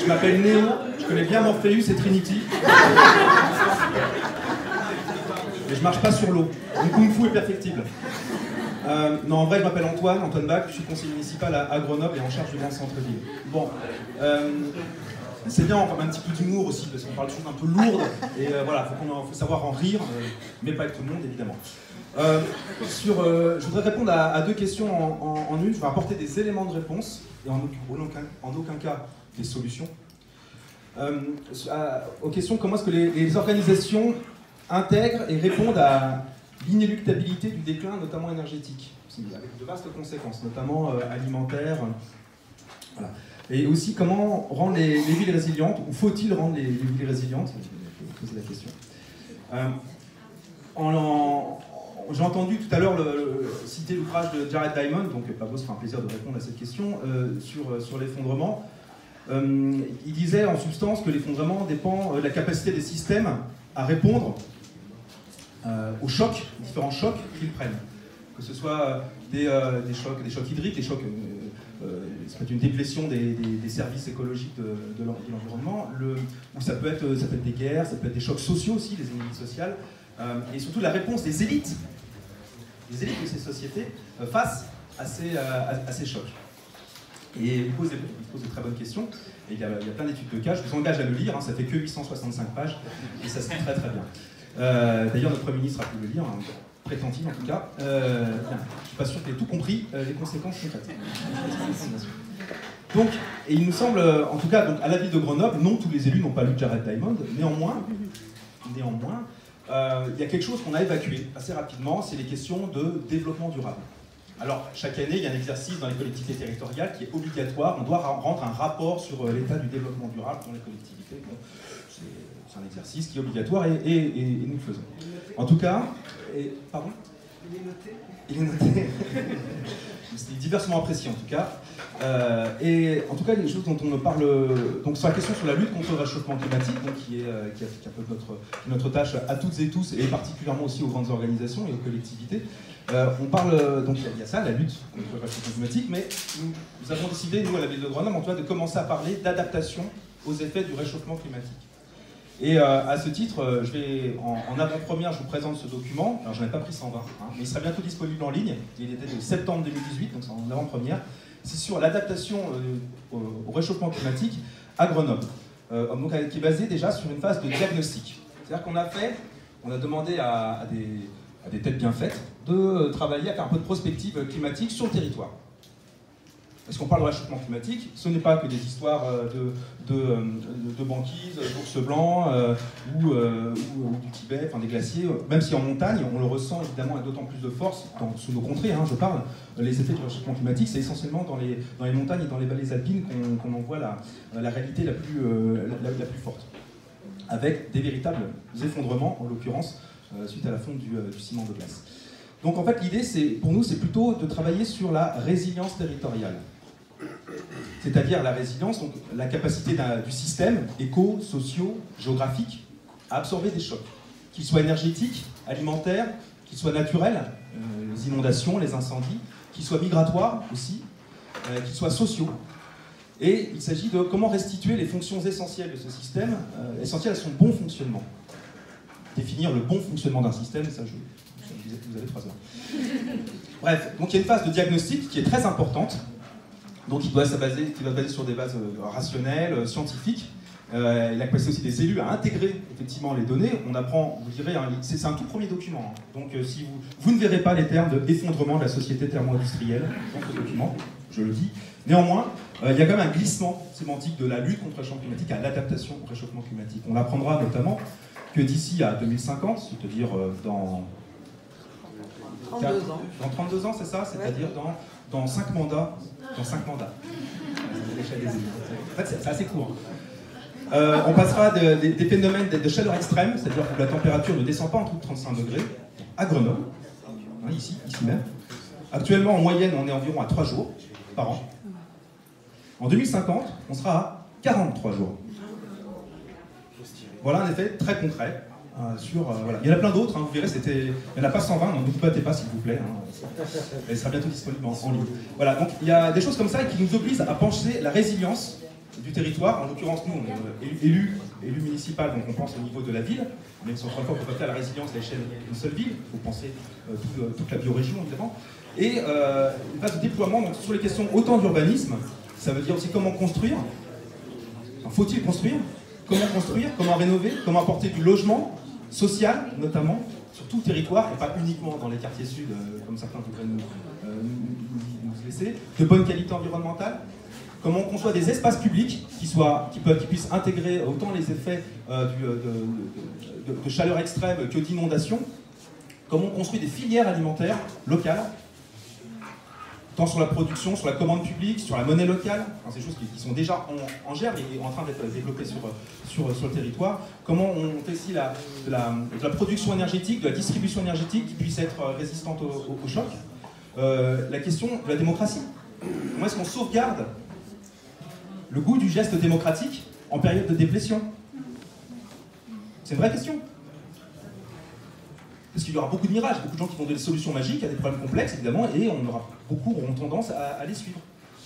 Je m'appelle Néo, je connais bien Morpheus et Trinity. Et je marche pas sur l'eau. Mon kung fu est perfectible. Non, en vrai, je m'appelle Antoine Bach, je suis conseiller municipal à Grenoble et en charge du grand centre-ville. Bon, c'est bien, on parle un petit peu d'humour aussi, parce qu'on parle de choses un peu lourdes, et voilà, faut savoir en rire, mais pas avec tout le monde, évidemment. Je voudrais répondre à deux questions en une. Je vais apporter des éléments de réponse, et en aucun cas des solutions. Aux questions, comment est-ce que les organisations intègrent et répondent à l'inéluctabilité du déclin, notamment énergétique, avec de vastes conséquences, notamment alimentaires. Voilà. Et aussi, comment rendre les villes résilientes, ou faut-il rendre les villes résilientes? Je vais poser la question. J'ai entendu tout à l'heure citer l'ouvrage de Jared Diamond, donc Pablo se fera un plaisir de répondre à cette question, sur l'effondrement. Il disait en substance que l'effondrement dépend de la capacité des systèmes à répondre aux chocs, différents chocs qu'ils prennent. Que ce soit des chocs hydriques, des chocs, ça peut être une déplétion des services écologiques de l'environnement, ou ça peut être des guerres, ça peut être des chocs sociaux aussi, des inégalités sociales, et surtout la réponse des élites de ces sociétés face à ces chocs. Et il pose de très bonnes questions, et il y a plein d'études de cas, je vous engage à le lire, hein, ça fait que 865 pages, et ça se lit très très bien. D'ailleurs, notre Premier ministre a pu le lire, hein, prétend-il en tout cas. Je ne suis pas sûr qu'il ait tout compris, les conséquences concrètes. Donc, et il nous semble, en tout cas, donc, à la ville de Grenoble, non, tous les élus n'ont pas lu Jared Diamond, néanmoins, il y a quelque chose qu'on a évacué assez rapidement, c'est les questions de développement durable. Alors, chaque année, il y a un exercice dans les collectivités territoriales qui est obligatoire. On doit rendre un rapport sur l'état du développement durable dans les collectivités. Bon, c'est un exercice qui est obligatoire et nous le faisons. En tout cas, pardon ? Il est noté. Il est noté. C'est diversement apprécié en tout cas. Et en tout cas, les choses dont on me parle, donc sur la question sur la lutte contre le réchauffement climatique, donc qui est un peu notre tâche à toutes et tous, et particulièrement aussi aux grandes organisations et aux collectivités. On parle, donc il y a ça, la lutte contre le réchauffement climatique, mais nous avons décidé, nous à la ville de Grenoble, en tout cas, de commencer à parler d'adaptation aux effets du réchauffement climatique. Et à ce titre, je vais, en avant-première, je vous présente ce document. Alors, je n'en ai pas pris 120, hein, mais il sera bientôt disponible en ligne. Il était de septembre 2018, donc c'est en avant-première. C'est sur l'adaptation au réchauffement climatique à Grenoble, donc, qui est basé déjà sur une phase de diagnostic. C'est-à-dire qu'on a demandé à des têtes bien faites de travailler à faire un peu de prospective climatique sur le territoire. Parce qu'on parle de réchauffement climatique, ce n'est pas que des histoires de banquise, d'ours blancs ou du Tibet, enfin des glaciers, même si en montagne, on le ressent évidemment avec d'autant plus de force, sous nos contrées, hein, je parle, les effets du réchauffement climatique, c'est essentiellement dans les montagnes et dans les vallées alpines qu'on en voit la réalité la plus forte. Avec des véritables effondrements, en l'occurrence, suite à la fonte du ciment de glace. Donc en fait, l'idée, pour nous, c'est plutôt de travailler sur la résilience territoriale. C'est-à-dire la résilience, donc la capacité du système éco, socio, géographique à absorber des chocs, qu'ils soient énergétiques, alimentaires, qu'ils soient naturels, les inondations, les incendies, qu'ils soient migratoires aussi, qu'ils soient sociaux. Et il s'agit de comment restituer les fonctions essentielles de ce système, essentielles à son bon fonctionnement. Définir le bon fonctionnement d'un système, ça vous avez 3 heures. Bref, donc il y a une phase de diagnostic qui est très importante, donc qui doit se baser sur des bases rationnelles, scientifiques. Il a passé aussi des élus à intégrer effectivement les données. On apprend, vous direz, hein, c'est un tout premier document. Hein. Donc si vous ne verrez pas les termes d'effondrement de la société thermo-industrielle dans ce document, je le dis. Néanmoins, il y a quand même un glissement sémantique de la lutte contre le réchauffement climatique à l'adaptation au réchauffement climatique. On apprendra notamment que d'ici à 2050, c'est-à-dire dans 32 ans. Dans 32 ans, c'est ça? C'est-à-dire dans 5 mandats. Dans 5 mandats. En fait, c'est assez court. On passera des phénomènes de chaleur extrême, c'est-à-dire que la température ne descend pas en dessous de 35 degrés, à Grenoble, hein, ici même. Actuellement, en moyenne, on est environ à 3 jours par an. En 2050, on sera à 43 jours. Voilà un effet très concret. Voilà. Il y en a plein d'autres, hein, vous verrez, il n'y en a pas 120, donc ne vous battez pas s'il vous plaît. Hein, elle sera bientôt disponible en ligne. Voilà, donc il y a des choses comme ça qui nous obligent à penser la résilience du territoire. En l'occurrence, nous, on est élus municipal, donc on pense au niveau de la ville, même si encore une fois, on ne peut pas faire la résilience à l'échelle d'une seule ville, il faut penser toute la biorégion, évidemment. Et une phase de déploiement donc, sur les questions autant d'urbanisme, ça veut dire aussi comment construire, faut-il construire, comment rénover, comment apporter du logement social, notamment, sur tout le territoire, et pas uniquement dans les quartiers sud, comme certains voudraient nous laisser, de bonne qualité environnementale, comment on conçoit des espaces publics qui puissent intégrer autant les effets de chaleur extrême que d'inondation, comment on construit des filières alimentaires locales, tant sur la production, sur la commande publique, sur la monnaie locale, enfin, ces choses qui sont déjà en germe et en train d'être développées sur le territoire. Comment on fait ici de la production énergétique, de la distribution énergétique qui puisse être résistante au choc. La question de la démocratie. Comment est-ce qu'on sauvegarde le goût du geste démocratique en période de déplétion? C'est une vraie question. Parce qu'il y aura beaucoup de mirages, beaucoup de gens qui vont donner des solutions magiques à des problèmes complexes, évidemment, et beaucoup auront tendance à les suivre.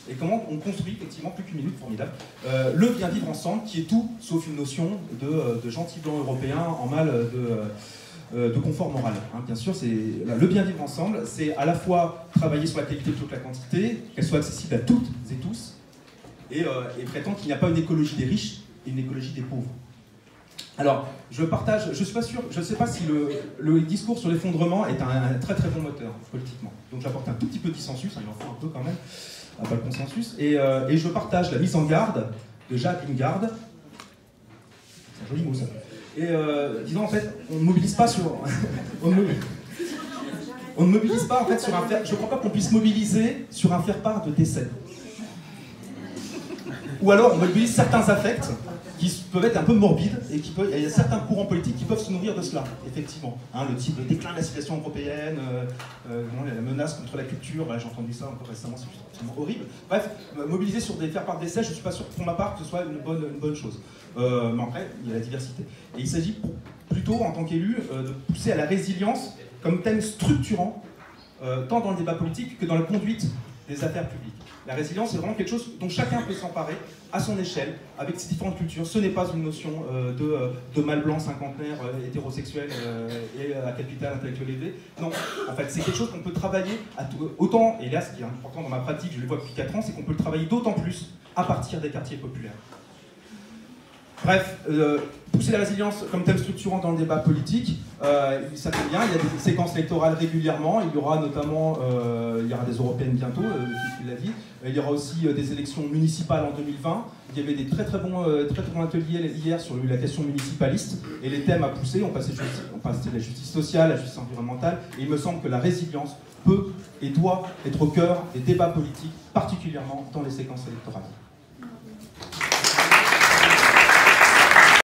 Et comment on construit, effectivement, plus qu'une minute, formidable, le bien vivre ensemble, qui est tout sauf une notion de gentil blanc européen en mal de confort moral. Hein, bien sûr, le bien vivre ensemble, c'est à la fois travailler sur la qualité plutôt que la quantité, qu'elle soit accessible à toutes et tous, et prétendre qu'il n'y a pas une écologie des riches et une écologie des pauvres. Alors, je ne suis pas sûr, je ne sais pas si le discours sur l'effondrement est un très très bon moteur politiquement. Donc j'apporte un tout petit peu de dissensus, il en faut un peu quand même, pas le consensus, et je partage la mise en garde de Jacques Lingard, c'est un joli mot ça, et disant en fait, on ne mobilise pas sur... on ne mobilise pas en fait sur un faire... Je ne crois pas qu'on puisse mobiliser sur un faire-part de décès. Ou alors on mobilise certains affects qui peuvent être un peu morbides, et il y a certains courants politiques qui peuvent se nourrir de cela, effectivement. Hein, le type de déclin de la civilisation européenne, la menace contre la culture, j'ai entendu ça encore récemment, c'est absolument horrible. Bref, mobiliser sur des faire-part d'essais, je ne suis pas sûr pour ma part que ce soit une bonne chose. Mais après, il y a la diversité. Et il s'agit plutôt, en tant qu'élu, de pousser à la résilience comme thème structurant, tant dans le débat politique que dans la conduite des affaires publiques. La résilience, c'est vraiment quelque chose dont chacun peut s'emparer à son échelle, avec ses différentes cultures. Ce n'est pas une notion de mâle blanc, cinquantenaire, hétérosexuel et à capital intellectuel élevé. Non, en fait, c'est quelque chose qu'on peut travailler autant, et là, ce qui est important dans ma pratique, je le vois depuis 4 ans, c'est qu'on peut le travailler d'autant plus à partir des quartiers populaires. Bref, pousser la résilience comme thème structurant dans le débat politique, ça fait bien, il y a des séquences électorales régulièrement, il y aura notamment il y aura des européennes bientôt, il l'a dit, il y aura aussi des élections municipales en 2020, il y avait des très bons ateliers hier sur la question municipaliste, et les thèmes à pousser, on passait de la justice sociale, la justice environnementale, et il me semble que la résilience peut et doit être au cœur des débats politiques, particulièrement dans les séquences électorales.